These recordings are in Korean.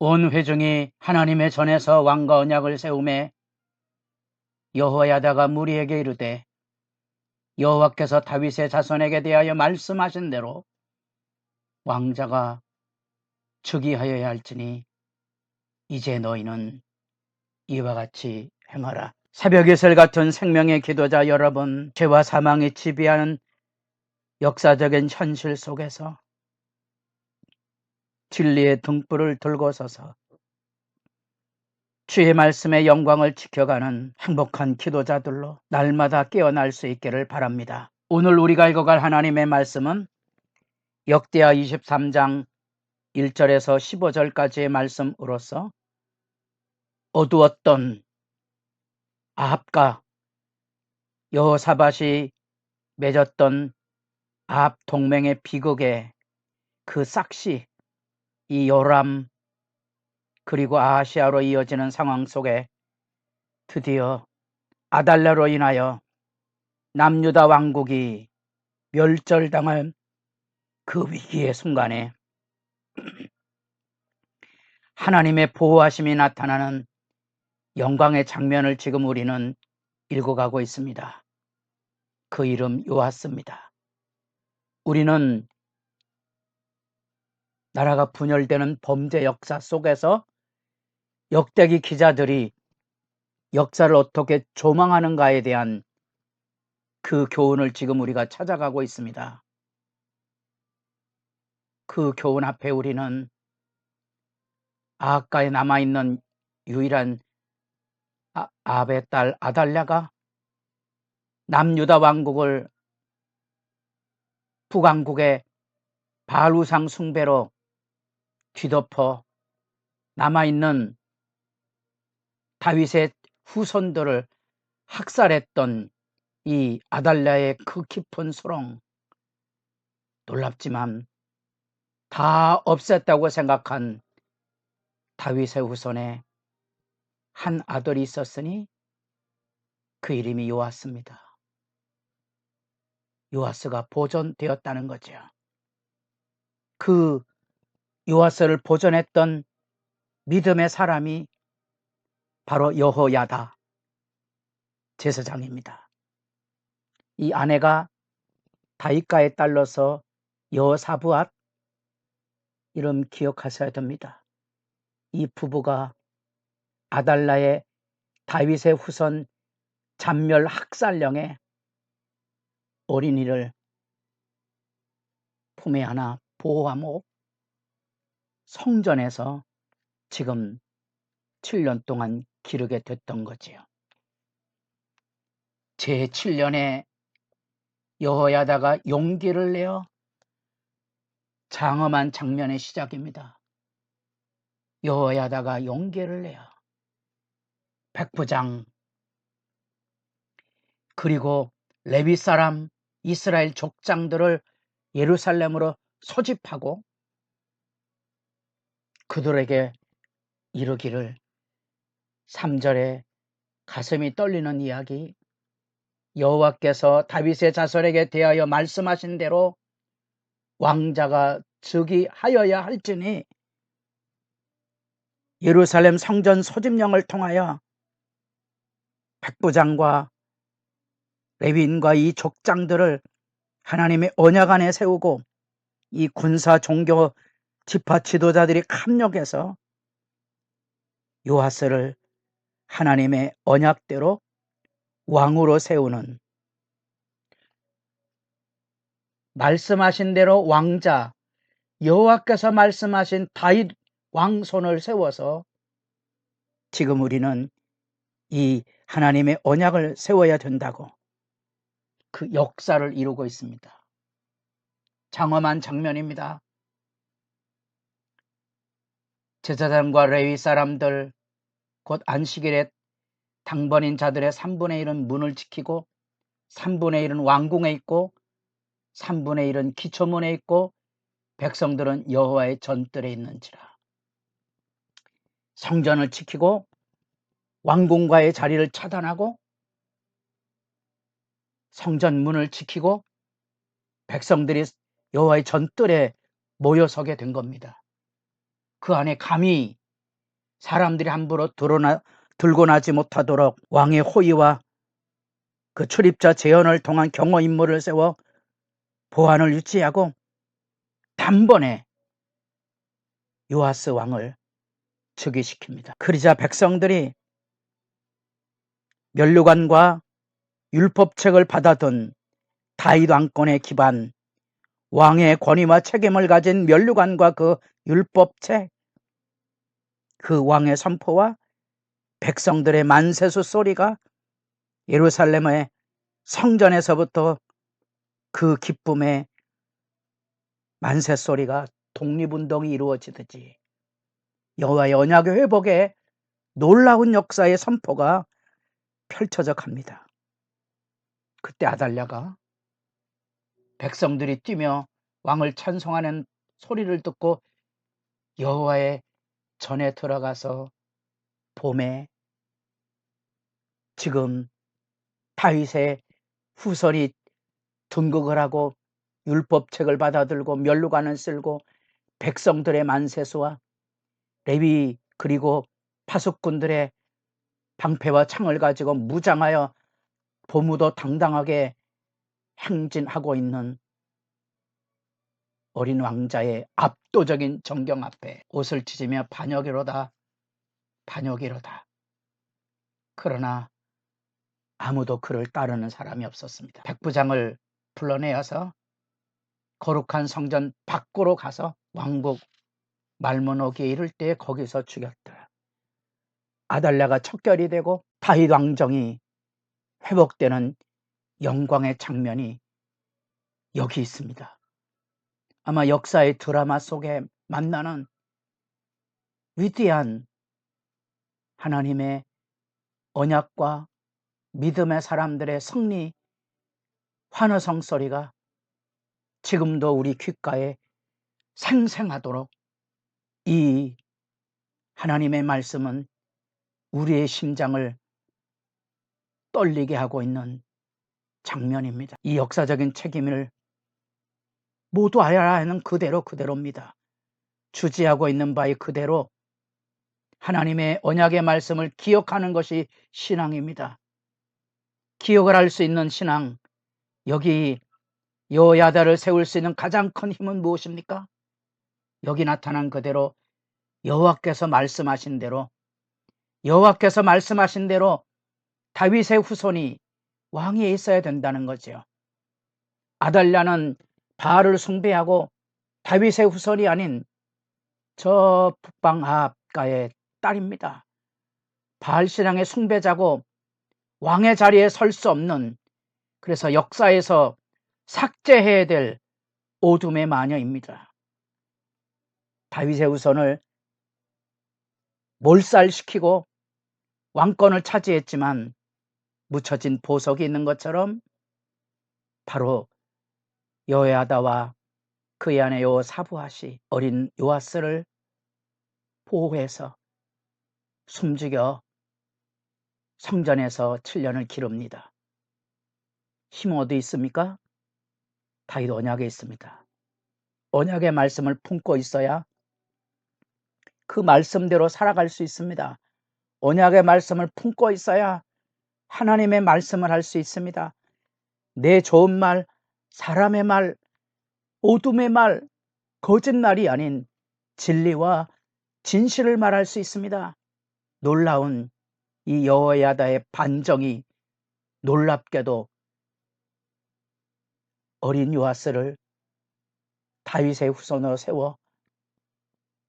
온 회중이 하나님의 전에서 왕과 언약을 세우매 여호야다가 무리에게 이르되 여호와께서 다윗의 자손에게 대하여 말씀하신 대로 왕자가 즉위하여야 할지니 이제 너희는 이와 같이 행하라. 새벽 이슬 같은 생명의 기도자 여러분, 죄와 사망이 지배하는 역사적인 현실 속에서 진리의 등불을 들고 서서 주의 말씀의 영광을 지켜가는 행복한 기도자들로 날마다 깨어날 수 있기를 바랍니다. 오늘 우리가 읽어갈 하나님의 말씀은 역대하 23장 1절에서 15절까지의 말씀으로서 어두웠던 아합과 여호사밧이 맺었던 아합 동맹의 비극의 그 싹시, 이 요람 그리고 아하시아로 이어지는 상황 속에 드디어 아달랴로 인하여 남유다 왕국이 멸절당할 그 위기의 순간에 하나님의 보호하심이 나타나는 영광의 장면을 지금 우리는 읽어가고 있습니다. 그 이름 요아스입니다. 우리는 나라가 분열되는 범죄 역사 속에서 역대기 기자들이 역사를 어떻게 조망하는가에 대한 그 교훈을 지금 우리가 찾아가고 있습니다. 그 교훈 앞에 우리는 아합가에 남아있는 유일한 아합의 딸 아달랴가 남유다 왕국을 북왕국의 바알 우상 숭배로 뒤덮어 남아있는 다윗의 후손들을 학살했던 이 아달랴의 그 깊은 소롱, 놀랍지만 다 없앴다고 생각한 다윗의 후손에 한 아들이 있었으니 그 이름이 요아스입니다. 요아스가 보존되었다는 거죠. 그 요아스를 보존했던 믿음의 사람이 바로 여호야다 제사장입니다. 이 아내가 다윗가의 딸로서 여호사브앗, 이름 기억하셔야 됩니다. 이 부부가 아달랴의 다윗의 후손 잔멸 학살령의 어린이를 품에 안아 보호하고 성전에서 지금 7년 동안 기르게 됐던 거지요. 제7년에 여호야다가 용기를 내어 장엄한 장면의 시작입니다. 여호야다가 용기를 내어 백부장 그리고 레위 사람 이스라엘 족장들을 예루살렘으로 소집하고 그들에게 이르기를, 3절에 가슴이 떨리는 이야기, 여호와께서 다윗의 자손에게 대하여 말씀하신 대로 왕자가 즉위하여야 할지니 예루살렘 성전 소집령을 통하여 백부장과 레위인과 이 족장들을 하나님의 언약 안에 세우고 이 군사 종교 지파 지도자들이 합력해서 요아스를 하나님의 언약대로 왕으로 세우는, 말씀하신 대로 왕자 여호와께서 말씀하신 다윗 왕손을 세워서 지금 우리는 이 하나님의 언약을 세워야 된다고 그 역사를 이루고 있습니다. 장엄한 장면입니다. 제사장과 레위 사람들, 곧 안식일에 당번인 자들의 3분의 1은 문을 지키고 3분의 1은 왕궁에 있고 3분의 1은 기초문에 있고 백성들은 여호와의 전뜰에 있는지라. 성전을 지키고 왕궁과의 자리를 차단하고 성전 문을 지키고 백성들이 여호와의 전뜰에 모여서게 된 겁니다. 그 안에 감히 사람들이 함부로 들고 나지 못하도록 왕의 호의와 그 출입자 재현을 통한 경호 임무를 세워 보안을 유지하고 단번에 요아스 왕을 즉위시킵니다. 그러자 백성들이 면류관과 율법책을 받아둔 다윗 왕권의 기반, 왕의 권위와 책임을 가진 면류관과 그 율법책, 그 왕의 선포와 백성들의 만세수 소리가 예루살렘의 성전에서부터 그 기쁨의 만세 소리가 독립운동이 이루어지듯이 여호와의 언약의 회복에 놀라운 역사의 선포가 펼쳐져 갑니다. 그때 아달랴가 백성들이 뛰며 왕을 찬송하는 소리를 듣고 여호와의 전에 들어가서 봄에 지금 다윗의 후손이 등극을 하고 율법책을 받아들고 면류관을 쓸고 백성들의 만세수와 레위 그리고 파수꾼들의 방패와 창을 가지고 무장하여 보무도 당당하게 행진하고 있는 어린 왕자의 압도적인 정경 앞에 옷을 찢으며 반역이로다 반역이로다. 그러나 아무도 그를 따르는 사람이 없었습니다. 백부장을 불러내어서 거룩한 성전 밖으로 가서 왕국 말문오기에 이를 때 거기서 죽였다. 아달랴가 척결이 되고 다윗 왕정이 회복되는 영광의 장면이 여기 있습니다. 아마 역사의 드라마 속에 만나는 위대한 하나님의 언약과 믿음의 사람들의 승리 환호성 소리가 지금도 우리 귓가에 생생하도록 이 하나님의 말씀은 우리의 심장을 떨리게 하고 있는 장면입니다. 이 역사적인 책임을 모두 알아야 하는 그대로입니다. 주지하고 있는 바에 그대로 하나님의 언약의 말씀을 기억하는 것이 신앙입니다. 기억을 할 수 있는 신앙, 여기 여호야다를 세울 수 있는 가장 큰 힘은 무엇입니까? 여기 나타난 그대로 여호와께서 말씀하신 대로 다윗의 후손이 왕위에 있어야 된다는 거죠. 아달랴는 바알을 숭배하고 다윗의 후손이 아닌 저 북방 아합가의 딸입니다. 바알 신앙의 숭배자고 왕의 자리에 설 수 없는, 그래서 역사에서 삭제해야 될 어둠의 마녀입니다. 다윗의 후손을 몰살시키고 왕권을 차지했지만 묻혀진 보석이 있는 것처럼 바로 여호야다와 그의 아내 여호사부앗이 어린 요아스를 보호해서 숨죽여 성전에서 7년을 기릅니다. 힘은 어디 있습니까? 다윗 언약에 있습니다. 언약의 말씀을 품고 있어야 그 말씀대로 살아갈 수 있습니다. 언약의 말씀을 품고 있어야 하나님의 말씀을 할 수 있습니다. 내 좋은 말, 사람의 말, 어둠의 말, 거짓말이 아닌 진리와 진실을 말할 수 있습니다. 놀라운 이 여호야다의 반정이 놀랍게도 어린 요아스를 다윗의 후손으로 세워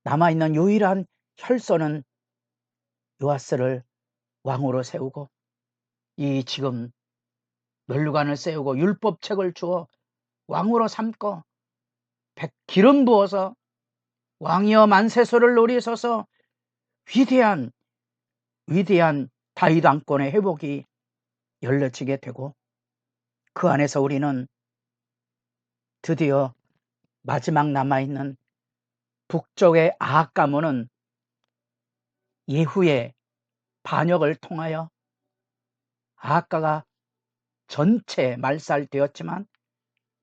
남아있는 유일한 혈손은 요아스를 왕으로 세우고 이 지금 면류관을 세우고 율법책을 주어 왕으로 삼고 기름 부어서 왕이여 만세소를 노리소서 위대한 다윗 왕권의 회복이 열려지게 되고 그 안에서 우리는 드디어 마지막 남아있는 북쪽의 아합 가문은 예후의 반역을 통하여 아합가가 전체 말살되었지만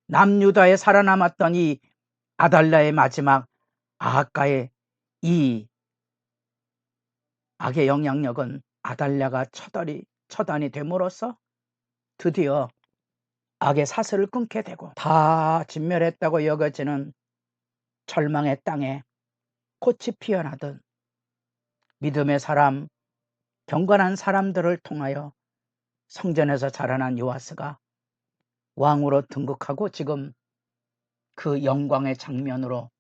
남유다에 살아남았던 이 아달랴의 마지막 아합가의 이 악의 영향력은 아달랴가 처단이 됨으로써 드디어 악의 사슬을 끊게 되고 다 진멸했다고 여겨지는 절망의 땅에 꽃이 피어나듯 믿음의 사람, 경건한 사람들을 통하여 성전에서 자라난 요아스가 왕으로 등극하고 지금 그 영광의 장면으로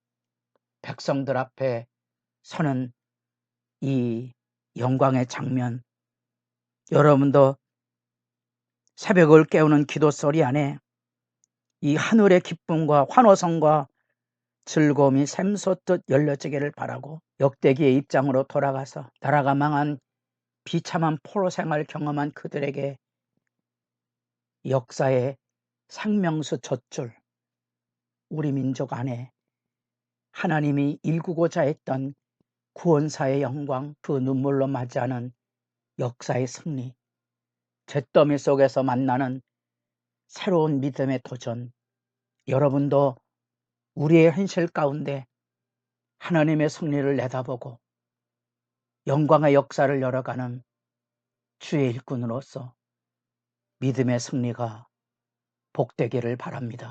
백성들 앞에 서는 이 영광의 장면, 여러분도 새벽을 깨우는 기도 소리 안에 이 하늘의 기쁨과 환호성과 즐거움이 샘솟듯 열려지기를 바라고, 역대기의 입장으로 돌아가서 나라가 망한 비참한 포로 생활을 경험한 그들에게 역사의 상명수 젖줄, 우리 민족 안에 하나님이 일구고자 했던 구원사의 영광, 그 눈물로 맞이하는 역사의 승리, 잿더미 속에서 만나는 새로운 믿음의 도전, 여러분도 우리의 현실 가운데 하나님의 승리를 내다보고 영광의 역사를 열어가는 주의 일꾼으로서 믿음의 승리가 복되기를 바랍니다.